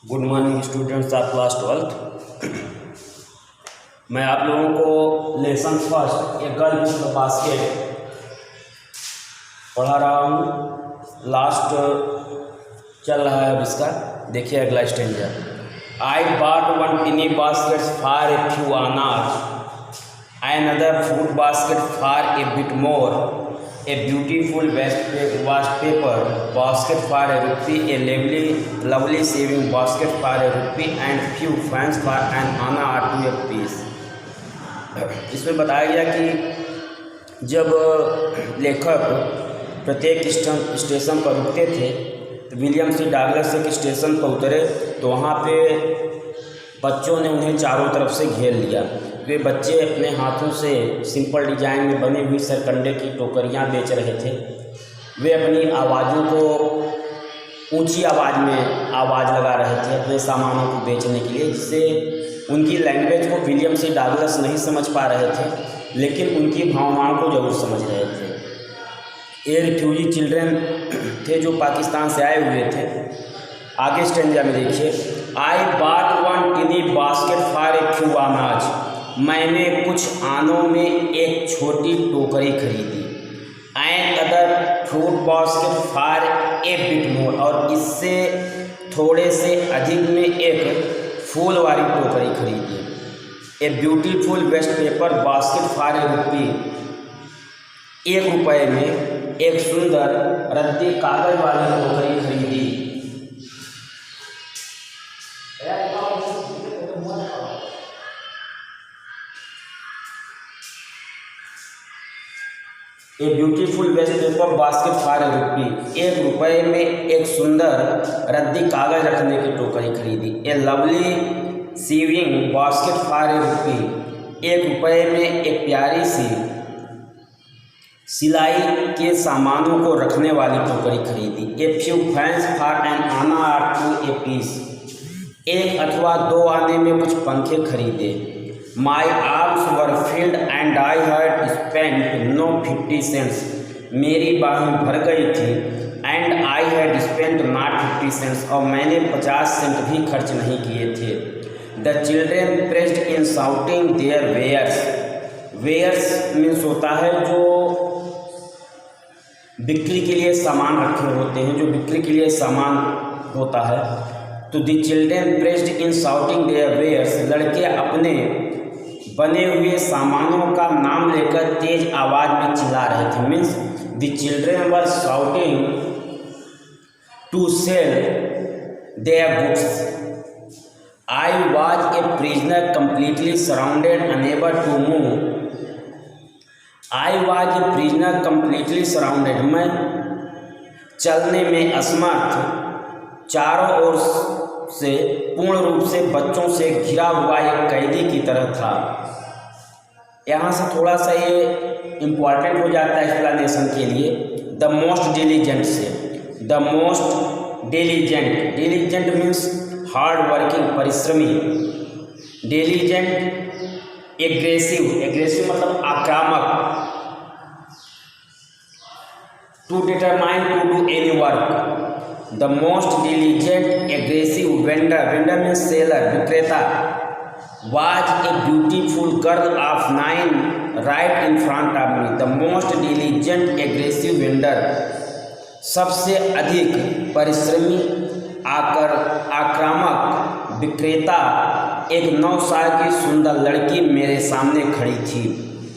Good morning students of class 12th। मैं आप लोगों को lesson first a girl with the basket पढ़ा रहा हूँ। लास्ट चल रहा है अब इसका। देखिए अगला stanza. I bought one टिनी basket for a few आनाज, another fruit basket for a bit more, a beautiful waste paper basket for a rupee, a lovely saving basket for a rupee, and few fans for an anna or two a piece। इसमें बताया गया कि जब लेखक प्रत्येक station पर रुकते थे तो विलियम सी डगलस एक स्टेशन पर उतरे तो वहाँ पे बच्चों ने उन्हें चारों तरफ से घेर लिया। वे बच्चे अपने हाथों से सिंपल डिजाइन में बनी हुई सरकंडे की टोकरियां बेच रहे थे। वे अपनी आवाज़ों को ऊंची आवाज़ में आवाज़ लगा रहे थे अपने सामानों को बेचने के लिए, जिससे उनकी लैंग्वेज को विलियम सी डगलस नहीं समझ पा रहे थे, लेकिन उनकी भावनाओं को ज़रूर समझ रहे थे। ये रिफ्यूजी चिल्ड्रन थे जो पाकिस्तान से आए हुए थे। आगे स्टेंजा में देखिए। I bought one टिनी basket for a few अनाज, मैंने कुछ आनों में एक छोटी टोकरी खरीदी। And other fruit basket for A bit more, और इससे थोड़े से अधिक में एक फूल वाली टोकरी खरीदी। A beautiful waste paper basket for a rupee, 1 रुपये में एक सुंदर रद्दी कागज वाली टोकरी खरीदी। A beautiful waste paper basket for a rupee, 1 रुपये में एक सुंदर रद्दी कागज रखने की टोकरी खरीदी। A lovely sewing basket for a rupee, 1 रुपये में एक प्यारी सी सिलाई के सामानों को रखने वाली टोकरी खरीदी। A few fans for an anna और टू ए पीस, 1 अथवा 2 आने में कुछ पंखे खरीदे। My arms were filled and I had spent no 50 cents, मेरी बाहें भर गई थी। And I had spent not 50 cents, और मैंने 50 सेंट भी खर्च नहीं किए थे। The children pressed in shouting their wares, wares means होता है जो बिक्री के लिए सामान रखे होते हैं, जो बिक्री के लिए सामान होता है। तो the children pressed in shouting their wares, लड़के अपने बने हुए सामानों का नाम लेकर तेज आवाज में चिल्ला रहे थे। Means the children were shouting to sell their goods. I was a prisoner completely surrounded unable to move. I was a prisoner completely surrounded, मैं चलने में असमर्थ, चारों ओर से पूर्ण रूप से बच्चों से घिरा हुआ एक कैदी की तरह था। यहाँ से थोड़ा सा ये इम्पॉर्टेंट हो जाता है एक्सप्लेनेशन के लिए। द मोस्ट डिलीजेंट से, the most diligent, diligent means hard working, परिश्रमी। डिलीजेंट एग्रेसिव, एग्रेसिव मतलब आक्रामक। To determine to do any work. The most diligent aggressive vendor, vendor means seller, विक्रेता। Was a beautiful girl of 9 right in front of me. The most diligent aggressive vendor, सबसे अधिक परिश्रमी आक्रामक विक्रेता, एक 9 साल की सुंदर लड़की मेरे सामने खड़ी थी।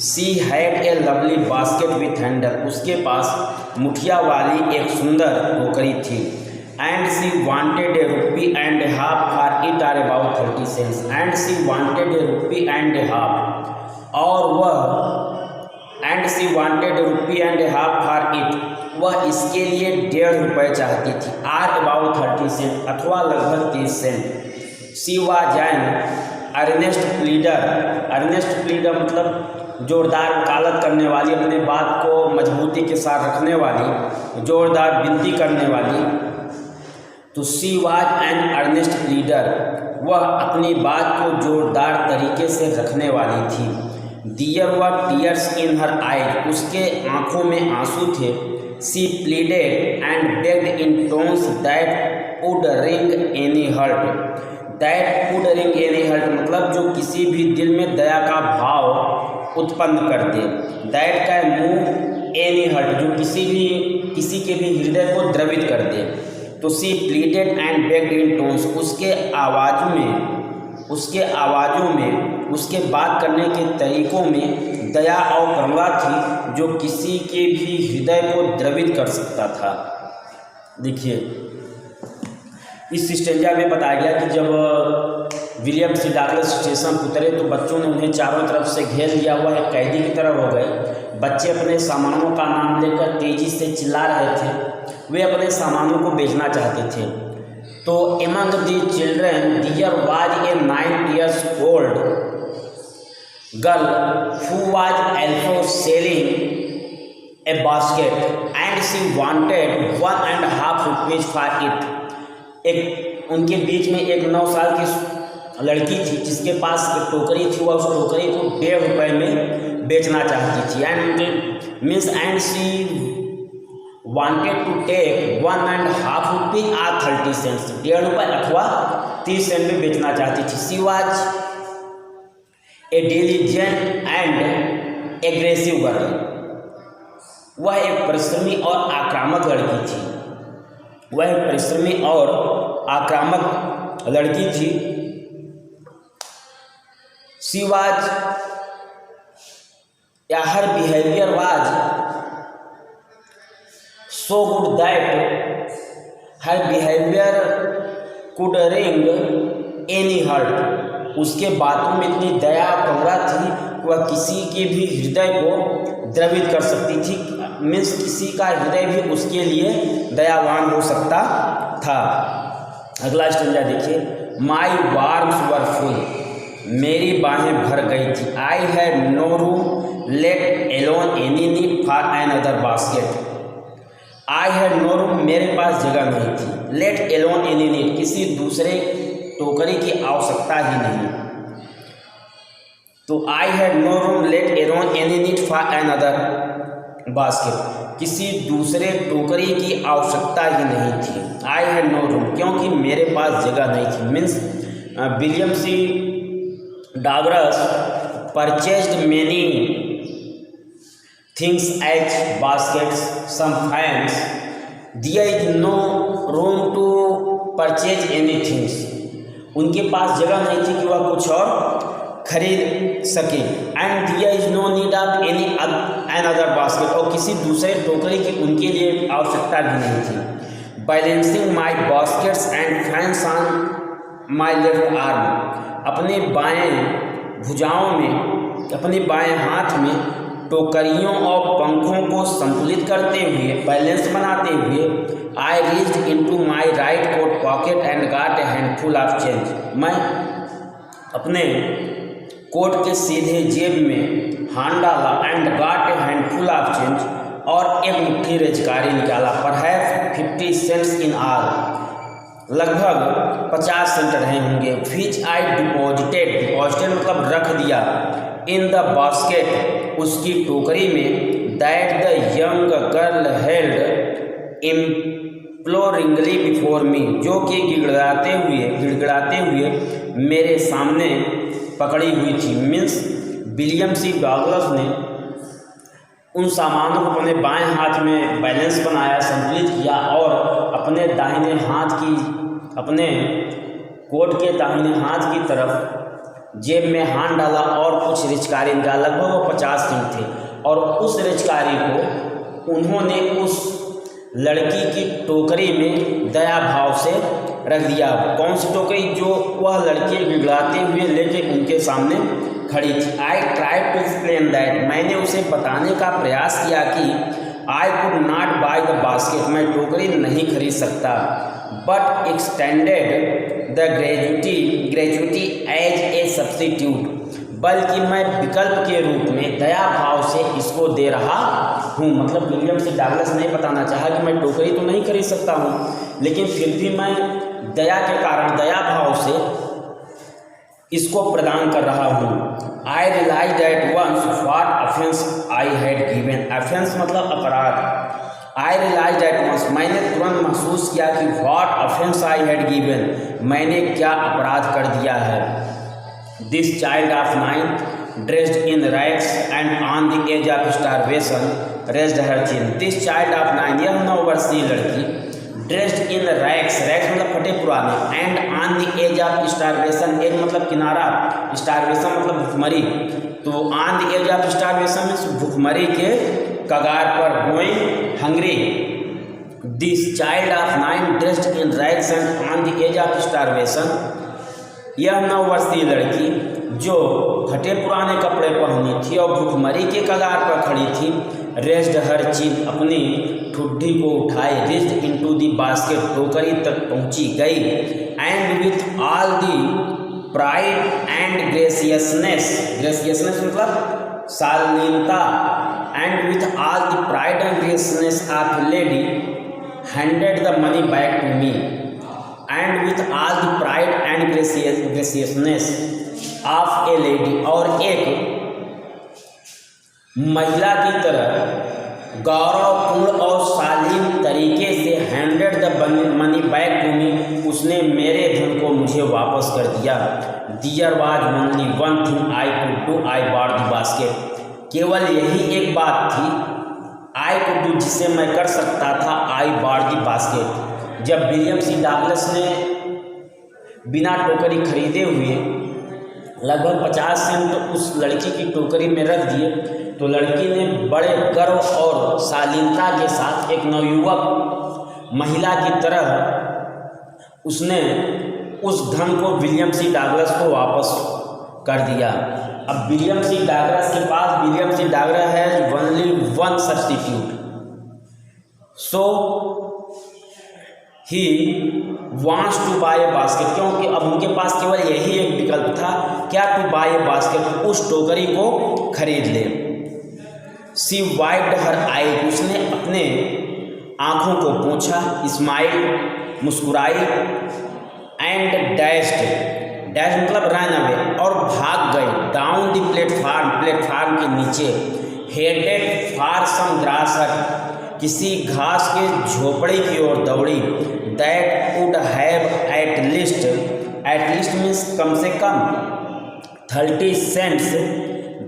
She had a lovely basket with handle, उसके पास मुठिया वाली एक सुंदर टोकरी थी। And she wanted a rupee and a half for it, or about 30 cents. And she wanted a rupee and a half, और वह and she wanted a rupee and a half for it, वह इसके लिए 1.5 रुपये चाहती थी। Are about 30 Saint, अथवा लगभग 30 सेंट। She was an earnest pleader, earnest pleader मतलब जोरदार वकालत करने वाली, अपने बात को मजबूती के साथ रखने वाली, जोरदार विनती करने वाली। तो she was an earnest pleader, वह अपनी बात को जोरदार तरीके से रखने वाली थी। There were tears in her eyes, उसके आंखों में आंसू थे। She pleaded and begged in tones that would wring any heart, that would wring any heart मतलब जो किसी भी दिल में दया का भाव उत्पन्न कर दे, दैट का मूव एनी हर्ट जो किसी के भी हृदय को द्रवित कर दे। तो she pleaded and begged in tones, उसके आवाज़ों में उसके बात करने के तरीकों में दया और करुणा थी जो किसी के भी हृदय को द्रवित कर सकता था। देखिए इस स्टेंजा में बताया गया कि जब विलियम सी डगलस स्टेशन उतरे तो बच्चों ने उन्हें चारों तरफ से घेर लिया हुआ एक कैदी की तरह हो गए। बच्चे अपने सामानों का नाम लेकर तेजी से चिल्ला रहे थे, वे अपने सामानों को बेचना चाहते थे। तो among the children there was a 9 years old girl who was also selling a basket and she wanted 1.5 rupees for it। एक उनके बीच में एक 9 साल की लड़की थी जिसके पास एक टोकरी थी, वह उस टोकरी को 1.5 रुपये में बेचना चाहती थी। And she wanted to take 1.5 rupees or 30 cents, 1.5 रुपये अथवा 30 सेंट में बेचना चाहती थी। She was a diligent and aggressive girl, वह एक परिश्रमी और आक्रामक लड़की थी। वह एक परिश्रमी और आक्रामक लड़की थी। शी वाज या her behaviour was so good that her behavior could ring any heart, उसके बातों में इतनी दया करुणा थी वह किसी के भी हृदय को द्रवित कर सकती थी। मीन्स किसी का हृदय भी उसके लिए दयावान हो सकता था। अगला स्टेंजा देखिए, माई वार्म्स वर फुल, मेरी बाहें भर गई थी। I had no room let alone any need for another basket, I had no room मेरे पास जगह नहीं थी। लेट एलोन एनी नीड किसी दूसरे टोकरी की आवश्यकता ही नहीं। तो I had no room let alone any need for another basket, किसी दूसरे टोकरी की आवश्यकता ही नहीं थी। आई हैड नो रूम क्योंकि मेरे पास जगह नहीं थी। Means William C Douglas purchased many things as baskets, some fans, there is no room to purchase anything, उनके पास जगह नहीं थी कि वह कुछ और खरीद सके। And there is no need of any another basket, और किसी दूसरे टोकरी की उनके लिए आवश्यकता भी नहीं थी। Balancing my baskets and fans on my left arm, अपने बाएं भुजाओं में अपने बाएं हाथ में टोकरियों और पंखों को संतुलित करते हुए बैलेंस बनाते हुए I reached into my right coat pocket and got a handful of change, मैं अपने कोट के सीधे जेब में हाथ डाला and got a handful of change, और एक मुट्ठी रेजकारी निकाला। परहैप्स 50 सेंट्स इन ऑल, लगभग 50 सेंट रहे होंगे। विच आई डिपॉजिटेड मतलब रख दिया। इन द बास्केट उसकी टोकरी में। That the young girl held imploringly before me, जो कि गिड़गिड़ाते हुए मेरे सामने पकड़ी हुई थी। मीन्स विलियम सी डगलस ने उन सामानों को अपने बाएं हाथ में बैलेंस बनाया, संतुलित किया और अपने दाहिने हाथ की अपने कोट के दाहिने हाथ की तरफ जेब में हाथ डाला और कुछ रिचकारी निकाला। लगभग वो 50 सेंट थे, और उस रिचकारी को उन्होंने उस लड़की की टोकरी में दया भाव से रख दिया। कौन सी टोकरी? जो वह लड़की गिड़गिड़ाते हुए लेके उनके सामने खड़ी थी। I try to explain that, मैंने उसे बताने का प्रयास किया कि I could not buy the basket, मैं टोकरी नहीं खरीद सकता। But extended the gratuity as a substitute, बल्कि मैं विकल्प के रूप में दया भाव से इसको दे रहा हूँ। मतलब विलियम सी डगलस ने बताना चाहा कि मैं टोकरी तो नहीं खरीद सकता हूँ, लेकिन फिर भी मैं दया के कारण दया भाव से इसको प्रदान कर रहा हूँ। I realise that once what offence I had given, offence मतलब अपराध, आई रियलाइज एट वंस, मैंने तुरंत महसूस किया कि what offence I had given, मैंने क्या अपराध कर दिया है। This child of 9 dressed in rags and on the edge of starvation raised her chin. This child of 9, यह 9 वर्षीय लड़की, ड्रेस्ड इन रैग्स, रैग्स मतलब फटे पुराने, and on the edge of starvation, एक मतलब किनारा, स्टारवेशन मतलब भुखमरी, तो on the edge of starvation में भुखमरी के कगार पर, going hungry. This child of 9 dressed in rags and on the edge of starvation, यह 9 वर्षीय लड़की जो फटे पुराने कपड़े पहनी थी और भुखमरी के कगार पर खड़ी थी, रेस्ड हर चिन, अपनी ठुड्डी को उठाए, रेस्ड इनटू द बास्केट, टोकरी तक पहुंची गई, and with all the pride and graciousness, graciousness मतलब शालीनता, and with all the pride and graciousness of lady handed the money back to me, and with all the pride and graciousness of a lady, और एक महिला की तरह गौरवपूर्ण और शालीन तरीके से handed the money back to me, उसने मेरे धन को मुझे वापस कर दिया। There was only one thing I could do, I bought the basket, केवल यही एक बात थी, आई कुड डू, जिसे मैं कर सकता था, आई बॉट द बास्केट। जब विलियम सी डगलस ने बिना टोकरी खरीदे हुए लगभग 50 सेंट उस लड़की की टोकरी में रख दिए, तो लड़की ने बड़े गर्व और शालीनता के साथ एक नवयुवक महिला की तरह उसने उस धन को विलियम सी डगलस को वापस कर दिया। अब विलियम सी डगलस के पास, William C Douglas has only one substitute, so he wants to buy a basket, क्योंकि अब उनके पास केवल यही एक विकल्प था, क्या टू बाय ए बास्केट, उस टोकरी को खरीद ले। सी वाइप्ड हर आई, उसने अपने आँखों को पोंछा, स्माइल मुस्कुराई, एंड डैश्ड, डैश मतलब रन अवे, और भाग गए, डाउन द प्लेटफार्म, प्लेटफार्म के नीचे, हेडेड फॉर सम ग्रास हट, किसी घास के झोपड़ी की ओर दौड़ी, that would have at least means कम से कम 30 सेंट्स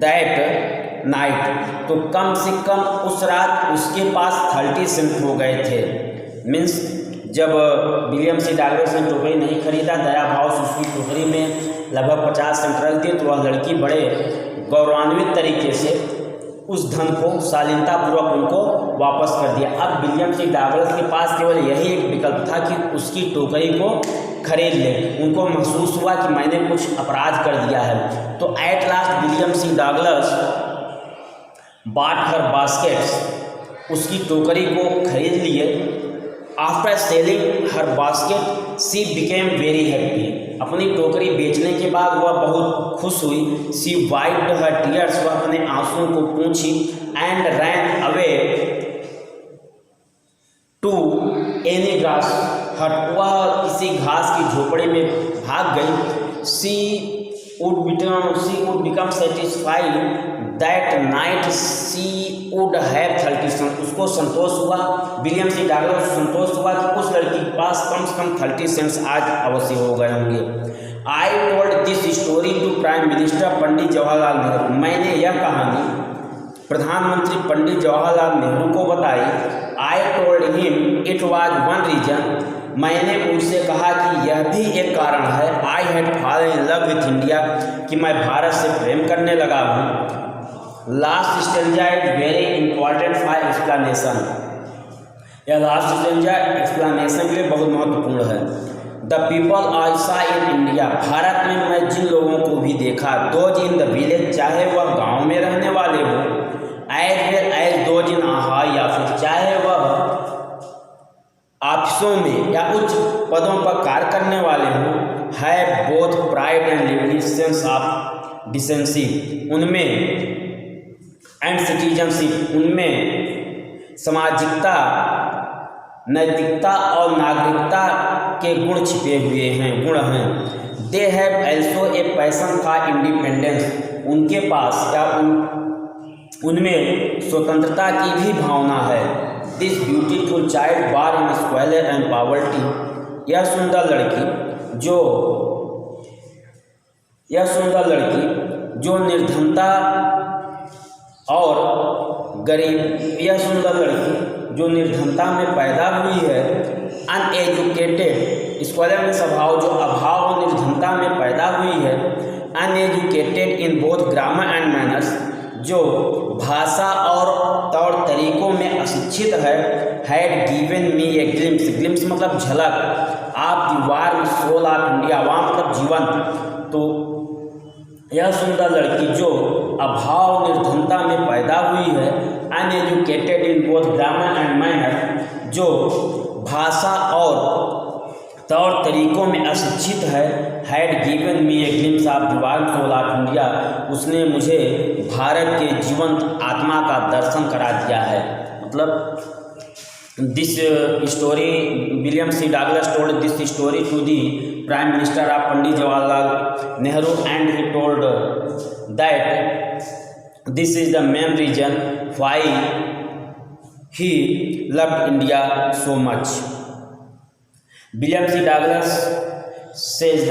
दैट नाइट, तो कम से कम उस रात उसके पास 30 सेंट हो गए थे। मीन्स जब विलियम सी डगलस ने टोकरी नहीं खरीदा, दया भाव से उसकी टोकरी में लगभग 50 सेंट रख दिए, तो वह लड़की बड़े गौरवान्वित तरीके से उस धन को शालीनतापूर्वक उनको वापस कर दिया। अब विलियम सी डगलस के पास केवल यही एक विकल्प था कि उसकी टोकरी को खरीद ले। उनको महसूस हुआ कि मैंने कुछ अपराध कर दिया है, तो at last William C Douglas bought her baskets, उसकी टोकरी को खरीद लिए। After selling her basket she became very happy, अपनी टोकरी बेचने के बाद वह बहुत खुश हुई। सी वाइप्ड हर टीयर्स, वह अपने आंसुओं को पोंछी, and ran away to any grass hut, वह किसी घास की झोपड़ी में भाग गई। She would become satisfied that night she would have 30 cent, उसको संतोष हुआ, विलियम सी डगलस को संतोष हुआ कि उस लड़की के पास कम से कम 30 सेंट्स आज अवश्य हो गए होंगे। I told this story to prime minister Pandit Jawaharlal Nehru, मैंने यह कहानी प्रधानमंत्री पंडित जवाहरलाल नेहरू को बताई। I told him it was one reason, मैंने उनसे कहा कि यह भी एक कारण है, I had fallen in love with India, कि मैं भारत से प्रेम करने लगा हूँ। Last stanza is very important for explanation, यह लास्ट स्टेंजा एक्सप्लेनेशन के लिए बहुत महत्वपूर्ण है। द पीपल आई सा इन इंडिया, भारत में मैं जिन लोगों को भी देखा, दोज इन द विलेज, चाहे वह गांव में रहने वाले हों, as well as those in high office, चाहे वह ऑफिसों में या उच्च पदों पर कार्य करने वाले हों, है both pride and liberty sense of decency, उनमें एंड सिटीजनशिप, उनमें सामाजिकता, नैतिकता और नागरिकता के गुण छिपे हुए हैं, गुण हैं। They have also a passion for independence, उनके पास या उनमें स्वतंत्रता की भी भावना है। This beautiful child bar in square and poverty. यह सुंदर लड़की जो निर्धनता और में पैदा हुई है। अनएजुकेटेड, स्क्वायर में स्वभाव जो अभाव और निर्धनता में पैदा हुई है। Uneducated in both grammar and manners, जो भाषा और तौर तरीकों में अशिक्षित है। Had given me a glimpse मतलब झलक, आप दीवार में सोल ऑफ इंडिया, वहाँ मतलब जीवन। तो यह सुंदर लड़की जो अभाव निर्धनता में पैदा हुई है। Uneducated in both grammar and manner, जो भाषा और तौर तरीकों में अशिक्षित है। Had given me a glimpse of दीवार सोल ऑफ इंडिया, उसने मुझे भारत के जीवंत आत्मा का दर्शन करा दिया है। मतलब this story, William C Douglas told this story to the prime minister of Pandit Jawaharlal Nehru and he told that this is the main reason why he loved India so much. William C. Douglas says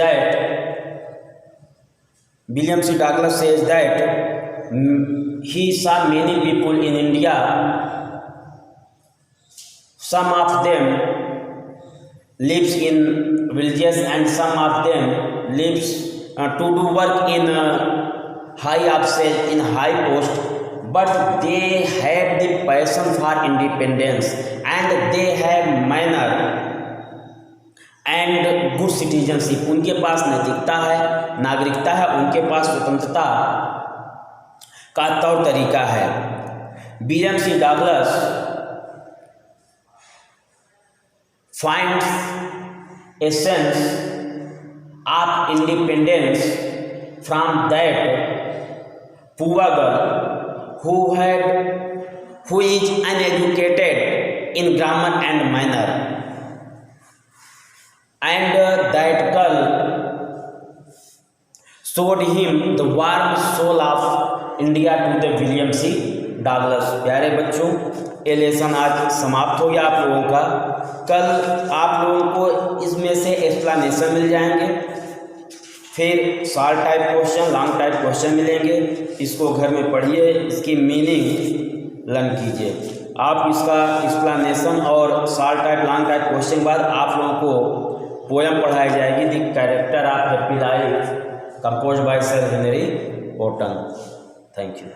that he saw many people in India. Some of them lives in villages and some of them lives to do work in high post, but they have the passion for independence and they have manner and good citizenship, उनके पास नैतिकता है, नागरिकता है, उनके पास स्वतंत्रता का तौर तरीका है। William C Douglas finds a sense of independence from that poor girl who is uneducated in grammar and manner, and that girl showed him the warm soul of India to the William C. Douglas। प्यारे बच्चों, ये lesson आज समाप्त हो गया आप लोगों का। कल आप लोगों को इसमें से एक्सप्लेनेशन मिल जाएंगे, फिर short type question, long type question मिलेंगे। इसको घर में पढ़िए, इसकी मीनिंग लर्न कीजिए। आप इसका एक्सप्लेनेशन और short type, long type question के बाद आप लोगों को पोएम पढ़ाई जाएगी, the character of happy life, compose bye sir Henry cotton. Thank you.